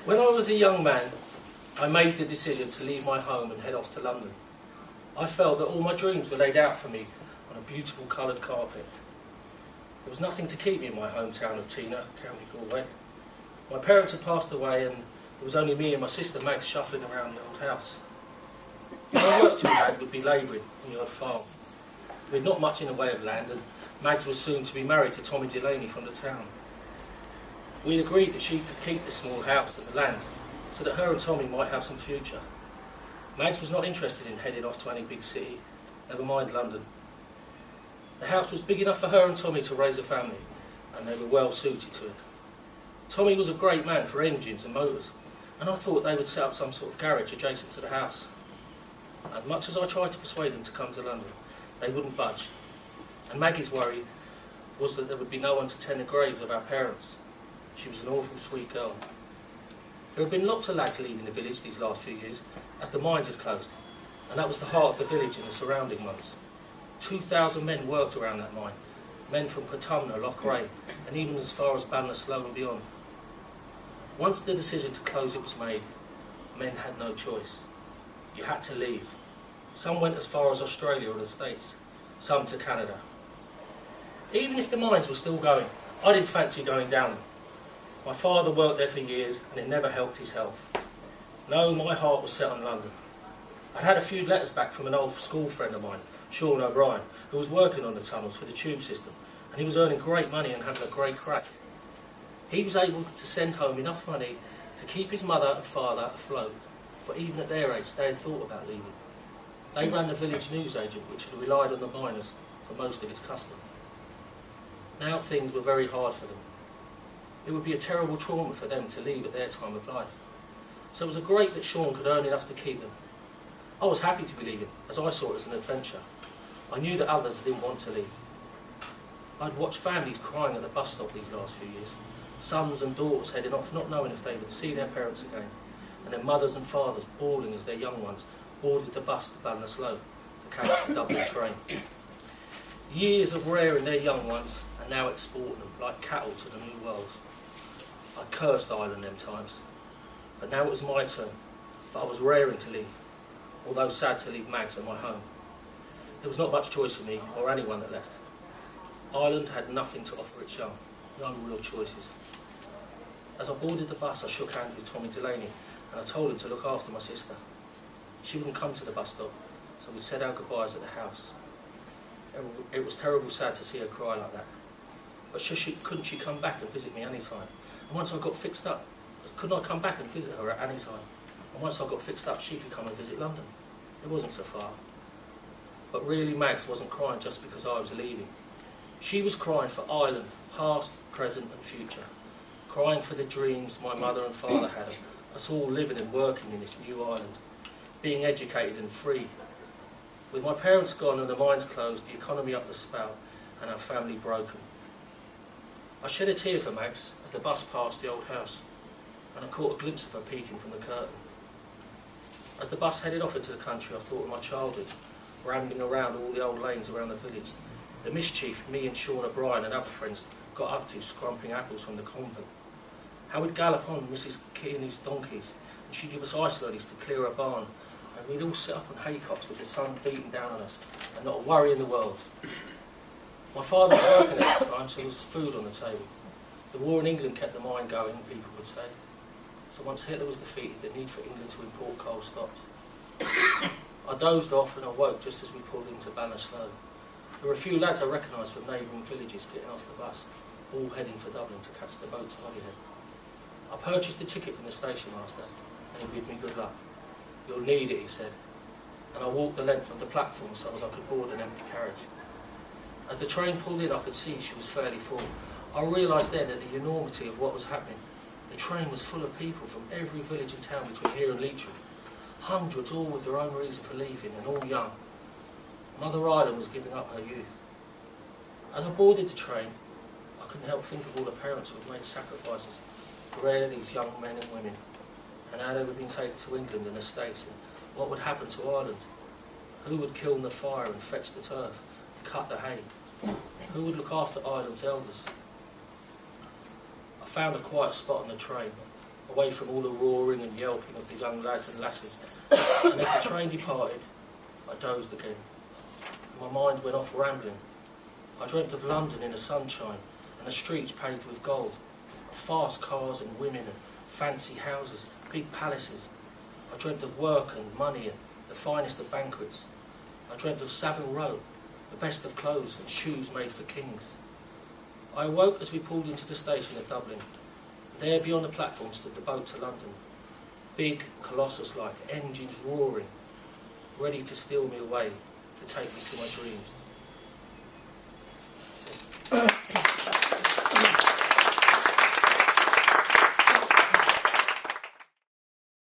When I was a young man, I made the decision to leave my home and head off to London. I felt that all my dreams were laid out for me on a beautiful coloured carpet. There was nothing to keep me in my hometown of Tina, County Galway. My parents had passed away and there was only me and my sister Mags shuffling around the old house. The only work we had would be labouring on the odd farm. We had not much in the way of land, and Mags was soon to be married to Tommy Delaney from the town. We agreed that she could keep the small house and the land, so that her and Tommy might have some future. Mags was not interested in heading off to any big city, never mind London. The house was big enough for her and Tommy to raise a family, and they were well suited to it. Tommy was a great man for engines and motors, and I thought they would set up some sort of garage adjacent to the house. And much as I tried to persuade them to come to London, they wouldn't budge. And Maggie's worry was that there would be no one to tend the graves of our parents. She was an awful sweet girl. There had been lots of lads leaving the village these last few years, as the mines had closed, and that was the heart of the village and the surrounding ones. 2,000 men worked around that mine, men from Portumna, Loughrea, and even as far as Ballinasloe and beyond. Once the decision to close it was made, men had no choice. You had to leave. Some went as far as Australia or the States, some to Canada. Even if the mines were still going, I didn't fancy going down them. My father worked there for years and it never helped his health. No, my heart was set on London. I'd had a few letters back from an old school friend of mine, Sean O'Brien, who was working on the tunnels for the tube system, and he was earning great money and having a great crack. He was able to send home enough money to keep his mother and father afloat, for even at their age they had thought about leaving. They ran the village newsagent, which had relied on the miners for most of its custom. Now things were very hard for them. It would be a terrible trauma for them to leave at their time of life. So it was great that Sean could earn enough to keep them. I was happy to be leaving, as I saw it as an adventure. I knew that others didn't want to leave. I'd watched families crying at the bus stop these last few years, sons and daughters heading off not knowing if they would see their parents again, and their mothers and fathers bawling as their young ones boarded the bus to Ballinasloe to catch the Dublin train. Years of rearing their young ones and now exporting them like cattle to the new worlds. I cursed Ireland them times, but now it was my turn, but I was raring to leave, although sad to leave Mags and my home. There was not much choice for me or anyone that left. Ireland had nothing to offer its young, no real choices. As I boarded the bus, I shook hands with Tommy Delaney and I told him to look after my sister. She wouldn't come to the bus stop, so we said our goodbyes at the house. It was terrible sad to see her cry like that. But couldn't she come back and visit me any time? And once I got fixed up, couldn't I come back and visit her at any time? And once I got fixed up, she could come and visit London. It wasn't so far. But really, Mags wasn't crying just because I was leaving. She was crying for Ireland, past, present and future. Crying for the dreams my mother and father had of us all living and working in this new Ireland, being educated and free. With my parents gone and the mines closed, the economy up the spout and our family broken. I shed a tear for Mags as the bus passed the old house, and I caught a glimpse of her peeking from the curtain. As the bus headed off into the country, I thought of my childhood, rambling around all the old lanes around the village, the mischief me and Sean O'Brien and other friends got up to scrumping apples from the convent. How we'd gallop on Mrs. Kearney's donkeys, and she'd give us ice lollies to clear a barn, and we'd all sit up on haycocks with the sun beating down on us, and not a worry in the world. My father was working at the time, so there was food on the table. The war in England kept the mine going, people would say. So once Hitler was defeated, the need for England to import coal stopped. I dozed off and I woke just as we pulled into Ballinasloe. There were a few lads I recognised from neighbouring villages getting off the bus, all heading for Dublin to catch the boat to Holyhead. I purchased the ticket from the station master, and he bid me good luck. "You'll need it," he said, and I walked the length of the platform so as I could board an empty carriage. As the train pulled in, I could see she was fairly full. I realised then that the enormity of what was happening. The train was full of people from every village and town between here and Leitrim. Hundreds, all with their own reason for leaving, and all young. Mother Ireland was giving up her youth. As I boarded the train, I couldn't help think of all the parents who had made sacrifices to rear these young men and women, and how they were being taken to England and the States, and what would happen to Ireland. Who would kiln the fire and fetch the turf, and cut the hay? Who would look after Ireland's elders? I found a quiet spot on the train, away from all the roaring and yelping of the young lads and lasses. And as the train departed, I dozed again. And my mind went off rambling. I dreamt of London in the sunshine and the streets paved with gold, of fast cars and women and fancy houses, big palaces. I dreamt of work and money and the finest of banquets. I dreamt of Savile Row, the best of clothes and shoes made for kings. I awoke as we pulled into the station at Dublin. There beyond the platform stood the boat to London, big, colossus-like, engines roaring, ready to steal me away, to take me to my dreams. That's it.